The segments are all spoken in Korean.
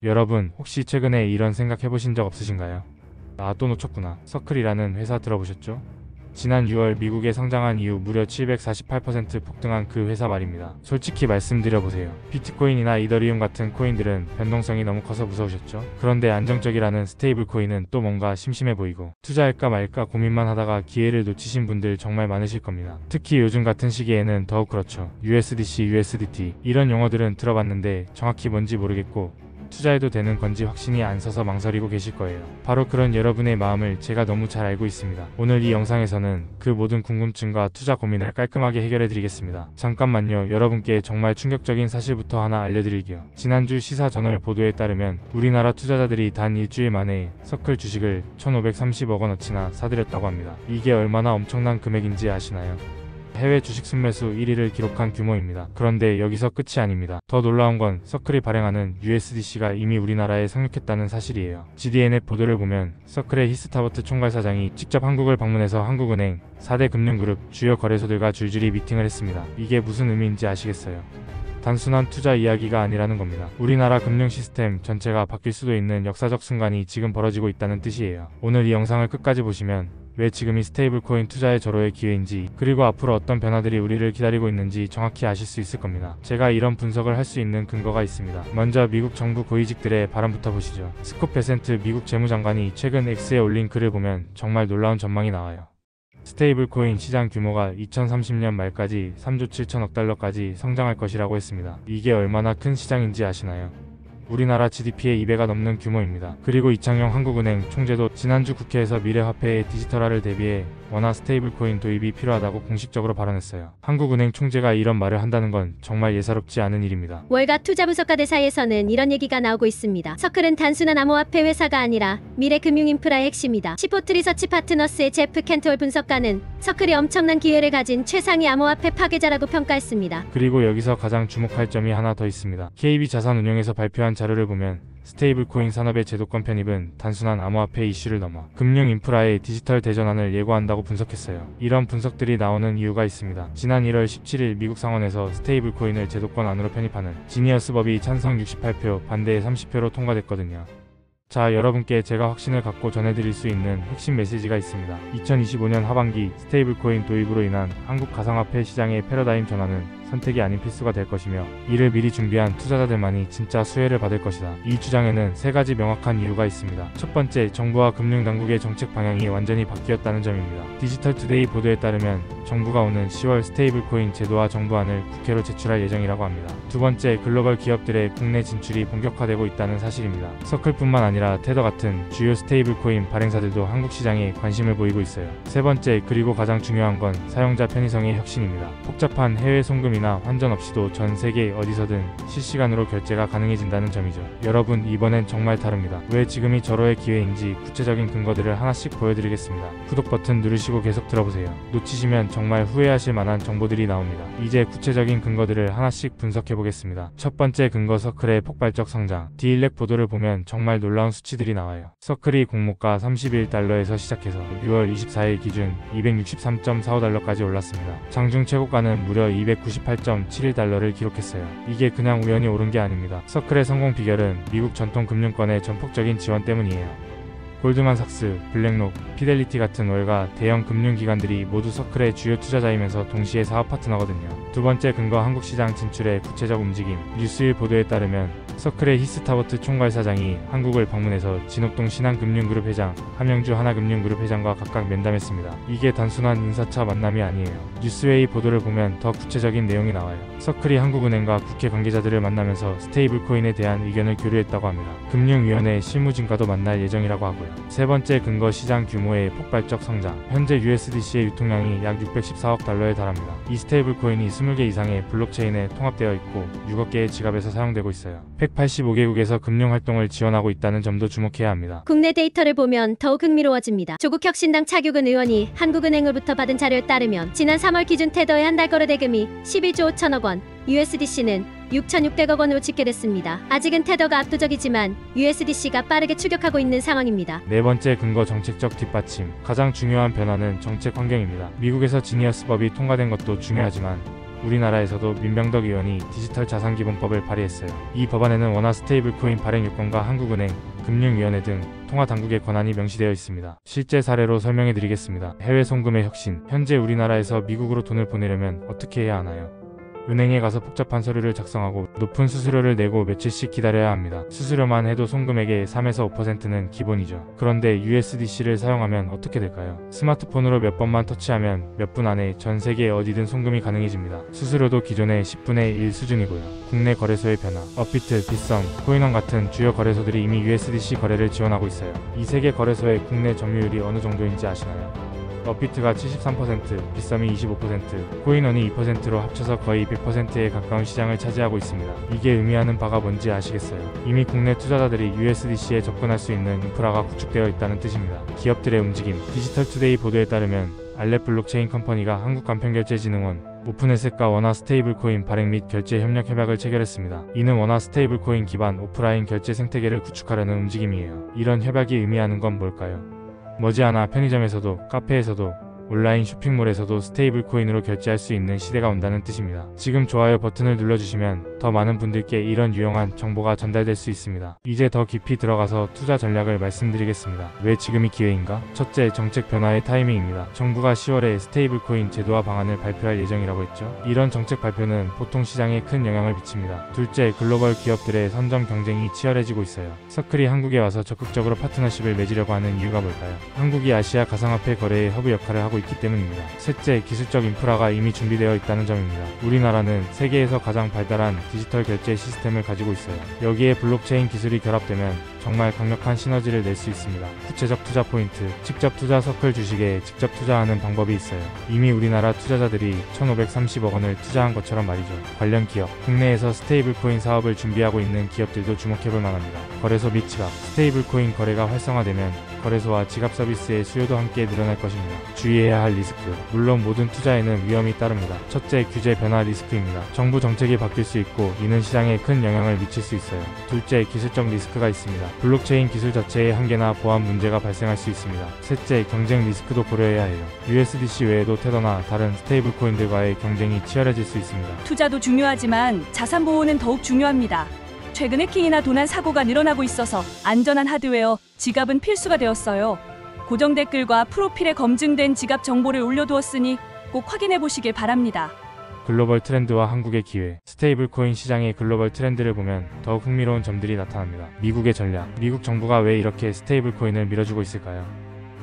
여러분 혹시 최근에 이런 생각 해보신 적 없으신가요? 아, 또 놓쳤구나. 서클이라는 회사 들어보셨죠? 지난 6월 미국에 상장한 이후 무려 748% 폭등한 그 회사 말입니다. 솔직히 말씀드려보세요. 비트코인이나 이더리움 같은 코인들은 변동성이 너무 커서 무서우셨죠? 그런데 안정적이라는 스테이블 코인은 또 뭔가 심심해 보이고 투자할까 말까 고민만 하다가 기회를 놓치신 분들 정말 많으실 겁니다. 특히 요즘 같은 시기에는 더욱 그렇죠. USDC, USDT 이런 용어들은 들어봤는데 정확히 뭔지 모르겠고 투자해도 되는 건지 확신이 안 서서 망설이고 계실 거예요. 바로 그런 여러분의 마음을 제가 너무 잘 알고 있습니다. 오늘 이 영상에서는 그 모든 궁금증과 투자 고민을 깔끔하게 해결해 드리겠습니다. 잠깐만요. 여러분께 정말 충격적인 사실부터 하나 알려드릴게요. 지난주 시사저널 보도에 따르면 우리나라 투자자들이 단 일주일 만에 서클 주식을 1,530억 원어치나 사들였다고 합니다. 이게 얼마나 엄청난 금액인지 아시나요? 해외 주식 순매수 1위를 기록한 규모입니다. 그런데 여기서 끝이 아닙니다. 더 놀라운 건 서클이 발행하는 USDC가 이미 우리나라에 상륙했다는 사실이에요. GDN의 보도를 보면 서클의 히스타버트 총괄사장이 직접 한국을 방문해서 한국은행, 4대 금융그룹, 주요 거래소들과 줄줄이 미팅을 했습니다. 이게 무슨 의미인지 아시겠어요? 단순한 투자 이야기가 아니라는 겁니다. 우리나라 금융 시스템 전체가 바뀔 수도 있는 역사적 순간이 지금 벌어지고 있다는 뜻이에요. 오늘 이 영상을 끝까지 보시면 왜 지금이 스테이블 코인 투자의 절호의 기회인지, 그리고 앞으로 어떤 변화들이 우리를 기다리고 있는지 정확히 아실 수 있을 겁니다. 제가 이런 분석을 할 수 있는 근거가 있습니다. 먼저 미국 정부 고위직들의 발언부터 보시죠. 스콧 베센트 미국 재무장관이 최근 X에 올린 글을 보면 정말 놀라운 전망이 나와요. 스테이블 코인 시장 규모가 2030년 말까지 3조 7천억 달러까지 성장할 것이라고 했습니다. 이게 얼마나 큰 시장인지 아시나요? 우리나라 GDP의 2배가 넘는 규모입니다. 그리고 이창용 한국은행 총재도 지난주 국회에서 미래화폐의 디지털화를 대비해 원화 스테이블 코인 도입이 필요하다고 공식적으로 발언했어요. 한국은행 총재가 이런 말을 한다는 건 정말 예사롭지 않은 일입니다. 월가 투자 분석가들 사이에서는 이런 얘기가 나오고 있습니다. 서클은 단순한 암호화폐 회사가 아니라 미래 금융 인프라의 핵심이다. 시포트 리서치 파트너스의 제프 켄트홀 분석가는 서클이 엄청난 기회를 가진 최상위 암호화폐 파괴자라고 평가했습니다. 그리고 여기서 가장 주목할 점이 하나 더 있습니다. KB자산운용에서 발표한 자료를 보면 스테이블 코인 산업의 제도권 편입은 단순한 암호화폐 이슈를 넘어 금융 인프라의 디지털 대전환을 예고한다고 분석했어요. 이런 분석들이 나오는 이유가 있습니다. 지난 1월 17일 미국 상원에서 스테이블 코인을 제도권 안으로 편입하는 지니어스 법이 찬성 68표, 반대 30표로 통과됐거든요. 자, 여러분께 제가 확신을 갖고 전해드릴 수 있는 핵심 메시지가 있습니다. 2025년 하반기 스테이블 코인 도입으로 인한 한국 가상화폐 시장의 패러다임 전환은 선택이 아닌 필수가 될 것이며 이를 미리 준비한 투자자들만이 진짜 수혜를 받을 것이다. 이 주장에는 세 가지 명확한 이유가 있습니다. 첫 번째, 정부와 금융당국의 정책 방향이 완전히 바뀌었다는 점입니다. 디지털투데이 보도에 따르면 정부가 오는 10월 스테이블 코인 제도화 정부안을 국회로 제출할 예정이라고 합니다. 두 번째, 글로벌 기업들의 국내 진출이 본격화되고 있다는 사실입니다. 서클뿐만 아니라 테더 같은 주요 스테이블 코인 발행사들도 한국 시장에 관심을 보이고 있어요. 세 번째, 그리고 가장 중요한 건 사용자 편의성의 혁신입니다. 복잡한 해외 송금이나 환전 없이도 전 세계 어디서든 실시간으로 결제가 가능해진다는 점이죠. 여러분, 이번엔 정말 다릅니다. 왜 지금이 절호의 기회인지 구체적인 근거들을 하나씩 보여드리겠습니다. 구독 버튼 누르시고 계속 들어보세요. 놓치시면 정말 후회하실 만한 정보들이 나옵니다. 이제 구체적인 근거들을 하나씩 분석해보겠습니다. 첫 번째 근거, 서클의 폭발적 성장. 디일렉 보도를 보면 정말 놀라운 수치들이 나와요. 서클이 공모가 31달러에서 시작해서 6월 24일 기준 263.45달러까지 올랐습니다. 장중 최고가는 무려 298.71달러를 기록했어요. 이게 그냥 우연히 오른 게 아닙니다. 서클의 성공 비결은 미국 전통 금융권의 전폭적인 지원 때문이에요. 골드만삭스, 블랙록, 피델리티 같은 월가 대형 금융기관들이 모두 서클의 주요 투자자이면서 동시에 사업 파트너거든요. 두 번째 근거, 한국 시장 진출의 구체적 움직임. 뉴스일 보도에 따르면 서클의 히스타버트 총괄사장이 한국을 방문해서 진옥동 신한금융그룹 회장, 함영주 하나금융그룹 회장과 각각 면담했습니다. 이게 단순한 인사차 만남이 아니에요. 뉴스웨이 보도를 보면 더 구체적인 내용이 나와요. 서클이 한국은행과 국회 관계자들을 만나면서 스테이블 코인에 대한 의견을 교류했다고 합니다. 금융위원회 실무진과도 만날 예정이라고 하고요. 세 번째 근거, 시장 규모의 폭발적 성장. 현재 USDC의 유통량이 약 614억 달러에 달합니다. 이 스테이블 코인이 20개 이상의 블록체인에 통합되어 있고 6억 개의 지갑에서 사용되고 있어요. 185개국에서 금융활동을 지원하고 있다는 점도 주목해야 합니다. 국내 데이터를 보면 더욱 흥미로워집니다. 조국혁신당 차규근 의원이 한국은행으로부터 받은 자료에 따르면 지난 3월 기준 테더의 한 달 거래 대금이 11조 5천억 원, USDC는 6,600억 원으로 집계됐습니다. 아직은 테더가 압도적이지만 USDC가 빠르게 추격하고 있는 상황입니다. 네 번째 근거, 정책적 뒷받침. 가장 중요한 변화는 정책 환경입니다. 미국에서 지니어스 법이 통과된 것도 중요하지만 우리나라에서도 민병덕 의원이 디지털 자산기본법을 발의했어요. 이 법안에는 원화 스테이블코인 발행 요건과 한국은행, 금융위원회 등 통화당국의 권한이 명시되어 있습니다. 실제 사례로 설명해 드리겠습니다. 해외 송금의 혁신. 현재 우리나라에서 미국으로 돈을 보내려면 어떻게 해야 하나요? 은행에 가서 복잡한 서류를 작성하고 높은 수수료를 내고 며칠씩 기다려야 합니다. 수수료만 해도 송금액의 3에서 5%는 기본이죠. 그런데 USDC를 사용하면 어떻게 될까요? 스마트폰으로 몇 번만 터치하면 몇 분 안에 전 세계 어디든 송금이 가능해집니다. 수수료도 기존의 10분의 1 수준이고요. 국내 거래소의 변화, 업비트, 빗썸, 코인원 같은 주요 거래소들이 이미 USDC 거래를 지원하고 있어요. 이 세 개 거래소의 국내 점유율이 어느 정도인지 아시나요? 업비트가 73%, 빗썸이 25%, 코인원이 2%로 합쳐서 거의 100%에 가까운 시장을 차지하고 있습니다. 이게 의미하는 바가 뭔지 아시겠어요? 이미 국내 투자자들이 USDC에 접근할 수 있는 인프라가 구축되어 있다는 뜻입니다. 기업들의 움직임. 디지털투데이 보도에 따르면 알렛 블록체인 컴퍼니가 한국간편결제진흥원, 오픈에셋과 원화 스테이블코인 발행 및 결제 협력 협약을 체결했습니다. 이는 원화 스테이블코인 기반 오프라인 결제 생태계를 구축하려는 움직임이에요. 이런 협약이 의미하는 건 뭘까요? 머지않아 편의점에서도, 카페에서도, 온라인 쇼핑몰에서도 스테이블 코인으로 결제할 수 있는 시대가 온다는 뜻입니다. 지금 좋아요 버튼을 눌러주시면 더 많은 분들께 이런 유용한 정보가 전달될 수 있습니다. 이제 더 깊이 들어가서 투자 전략을 말씀드리겠습니다. 왜 지금이 기회인가? 첫째, 정책 변화의 타이밍입니다. 정부가 10월에 스테이블 코인 제도화 방안을 발표할 예정이라고 했죠. 이런 정책 발표는 보통 시장에 큰 영향을 미칩니다. 둘째, 글로벌 기업들의 선점 경쟁이 치열해지고 있어요. 서클이 한국에 와서 적극적으로 파트너십을 맺으려고 하는 이유가 뭘까요? 한국이 아시아 가상화폐 거래의 허브 역할을 하고 있기 때문입니다. 셋째, 기술적 인프라가 이미 준비되어 있다는 점입니다. 우리나라는 세계에서 가장 발달한 디지털 결제 시스템을 가지고 있어요. 여기에 블록체인 기술이 결합되면 정말 강력한 시너지를 낼 수 있습니다. 구체적 투자 포인트, 직접 투자 서클 주식에 직접 투자하는 방법이 있어요. 이미 우리나라 투자자들이 1,530억 원을 투자한 것처럼 말이죠. 관련 기업, 국내에서 스테이블코인 사업을 준비하고 있는 기업들도 주목해볼 만합니다. 거래소 및 지갑, 스테이블코인 거래가 활성화되면 거래소와 지갑 서비스의 수요도 함께 늘어날 것입니다. 주의해야 할 리스크. 물론 모든 투자에는 위험이 따릅니다. 첫째, 규제 변화 리스크입니다. 정부 정책이 바뀔 수 있고 이는 시장에 큰 영향을 미칠 수 있어요. 둘째, 기술적 리스크가 있습니다. 블록체인 기술 자체의 한계나 보안 문제가 발생할 수 있습니다. 셋째, 경쟁 리스크도 고려해야 해요. USDC 외에도 테더나 다른 스테이블 코인들과의 경쟁이 치열해질 수 있습니다. 투자도 중요하지만 자산 보호는 더욱 중요합니다. 최근 해킹이나 도난 사고가 늘어나고 있어서 안전한 하드웨어, 지갑은 필수가 되었어요. 고정 댓글과 프로필에 검증된 지갑 정보를 올려두었으니 꼭 확인해 보시길 바랍니다. 글로벌 트렌드와 한국의 기회. 스테이블 코인 시장의 글로벌 트렌드를 보면 더욱 흥미로운 점들이 나타납니다. 미국의 전략. 미국 정부가 왜 이렇게 스테이블 코인을 밀어주고 있을까요?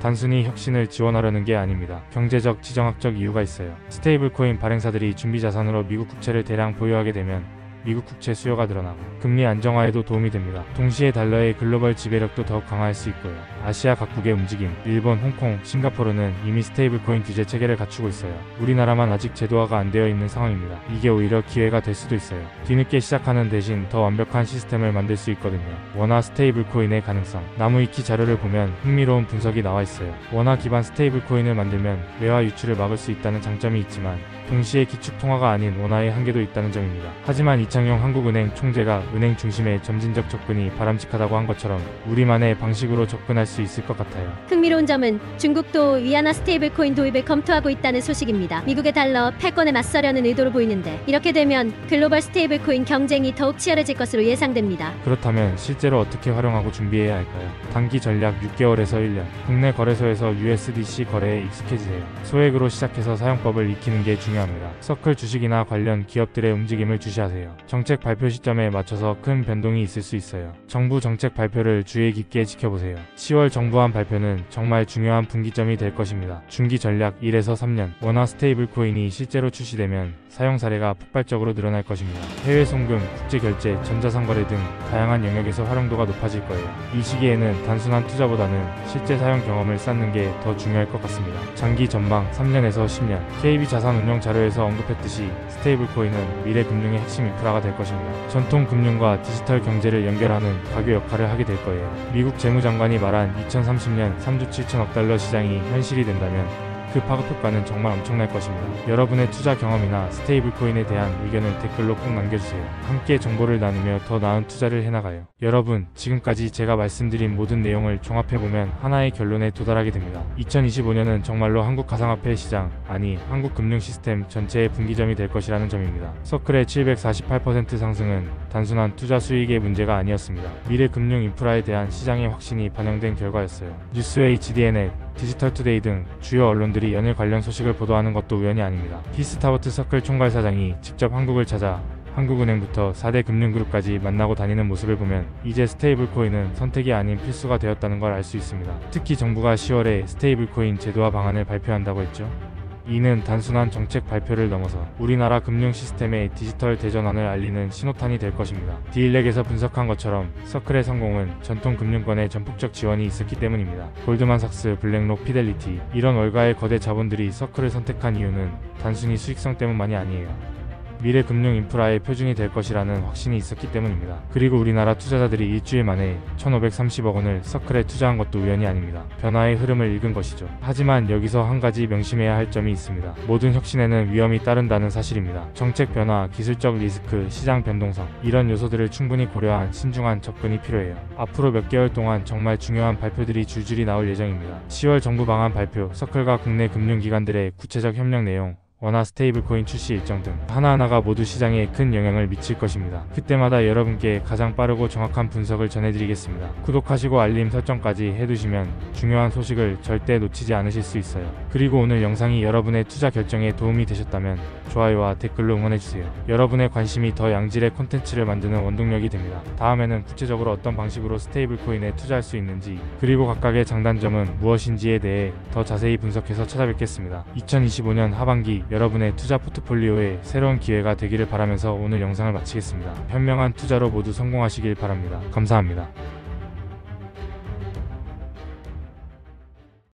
단순히 혁신을 지원하려는 게 아닙니다. 경제적, 지정학적 이유가 있어요. 스테이블 코인 발행사들이 준비 자산으로 미국 국채를 대량 보유하게 되면 미국 국채 수요가 늘어나고 금리 안정화에도 도움이 됩니다. 동시에 달러의 글로벌 지배력도 더욱 강화할 수 있고요. 아시아 각국의 움직임. 일본, 홍콩, 싱가포르는 이미 스테이블 코인 규제 체계를 갖추고 있어요. 우리나라만 아직 제도화가 안 되어 있는 상황입니다. 이게 오히려 기회가 될 수도 있어요. 뒤늦게 시작하는 대신 더 완벽한 시스템을 만들 수 있거든요. 원화 스테이블 코인의 가능성. 나무위키 자료를 보면 흥미로운 분석이 나와 있어요. 원화 기반 스테이블 코인을 만들면 외화 유출을 막을 수 있다는 장점이 있지만 동시에 기축 통화가 아닌 원화의 한계도 있다는 점입니다. 하지만 이창용 한국은행 총재가 은행 중심의 점진적 접근이 바람직하다고 한 것처럼 우리만의 방식으로 접근할 수 있을 것 같아요. 흥미로운 점은 중국도 위안화 스테이블 코인 도입을 검토하고 있다는 소식입니다. 미국의 달러 패권에 맞서려는 의도로 보이는데 이렇게 되면 글로벌 스테이블 코인 경쟁이 더욱 치열해질 것으로 예상됩니다. 그렇다면 실제로 어떻게 활용하고 준비해야 할까요? 단기 전략 6개월에서 1년. 국내 거래소에서 USDC 거래에 익숙해지세요. 소액으로 시작해서 사용법을 익히는 게 중요합니다. 서클 주식이나 관련 기업들의 움직임을 주시하세요. 정책 발표 시점에 맞춰서 큰 변동이 있을 수 있어요. 정부 정책 발표를 주의 깊게 지켜보세요. 10월 정부안 발표는 정말 중요한 분기점이 될 것입니다. 중기 전략 1에서 3년. 원화 스테이블 코인이 실제로 출시되면 사용 사례가 폭발적으로 늘어날 것입니다. 해외 송금, 국제 결제, 전자상 거래 등 다양한 영역에서 활용도가 높아질 거예요. 이 시기에는 단순한 투자보다는 실제 사용 경험을 쌓는 게 더 중요할 것 같습니다. 장기 전망 3년에서 10년. KB자산운용 자료에서 언급했듯이 스테이블 코인은 미래 금융의 핵심 인프라가 될 것입니다. 전통 금융과 디지털 경제를 연결하는 가교 역할을 하게 될 거예요. 미국 재무장관이 말한 2030년 3조 7천억 달러 시장이 현실이 된다면 그 파급 효과는 정말 엄청날 것입니다. 여러분의 투자 경험이나 스테이블 코인에 대한 의견을 댓글로 꼭 남겨주세요. 함께 정보를 나누며 더 나은 투자를 해나가요. 여러분, 지금까지 제가 말씀드린 모든 내용을 종합해보면 하나의 결론에 도달하게 됩니다. 2025년은 정말로 한국 가상화폐 시장, 아니 한국 금융 시스템 전체의 분기점이 될 것이라는 점입니다. 서클의 748% 상승은 단순한 투자 수익의 문제가 아니었습니다. 미래 금융 인프라에 대한 시장의 확신이 반영된 결과였어요. 뉴스웨이, GDNet, 디지털투데이 등 주요 언론들이 연일 관련 소식을 보도하는 것도 우연이 아닙니다. 히스타워트 서클 총괄 사장이 직접 한국을 찾아 한국은행부터 4대 금융그룹까지 만나고 다니는 모습을 보면 이제 스테이블 코인은 선택이 아닌 필수가 되었다는 걸 알 수 있습니다. 특히 정부가 10월에 스테이블 코인 제도화 방안을 발표한다고 했죠. 이는 단순한 정책 발표를 넘어서 우리나라 금융 시스템의 디지털 대전환을 알리는 신호탄이 될 것입니다. 딜렉에서 분석한 것처럼 서클의 성공은 전통 금융권의 전폭적 지원이 있었기 때문입니다. 골드만삭스, 블랙록, 피델리티 이런 월가의 거대 자본들이 서클을 선택한 이유는 단순히 수익성 때문만이 아니에요. 미래 금융 인프라의 표준이 될 것이라는 확신이 있었기 때문입니다. 그리고 우리나라 투자자들이 일주일 만에 1,530억 원을 서클에 투자한 것도 우연이 아닙니다. 변화의 흐름을 읽은 것이죠. 하지만 여기서 한 가지 명심해야 할 점이 있습니다. 모든 혁신에는 위험이 따른다는 사실입니다. 정책 변화, 기술적 리스크, 시장 변동성 이런 요소들을 충분히 고려한 신중한 접근이 필요해요. 앞으로 몇 개월 동안 정말 중요한 발표들이 줄줄이 나올 예정입니다. 10월 정부 방안 발표, 서클과 국내 금융기관들의 구체적 협력 내용, 원화 스테이블 코인 출시 일정 등 하나하나가 모두 시장에 큰 영향을 미칠 것입니다. 그때마다 여러분께 가장 빠르고 정확한 분석을 전해드리겠습니다. 구독하시고 알림 설정까지 해두시면 중요한 소식을 절대 놓치지 않으실 수 있어요. 그리고 오늘 영상이 여러분의 투자 결정에 도움이 되셨다면 좋아요와 댓글로 응원해주세요. 여러분의 관심이 더 양질의 콘텐츠를 만드는 원동력이 됩니다. 다음에는 구체적으로 어떤 방식으로 스테이블 코인에 투자할 수 있는지 그리고 각각의 장단점은 무엇인지에 대해 더 자세히 분석해서 찾아뵙겠습니다. 2025년 하반기 여러분의 투자 포트폴리오에 새로운 기회가 되기를 바라면서 오늘 영상을 마치겠습니다. 현명한 투자로 모두 성공하시길 바랍니다. 감사합니다.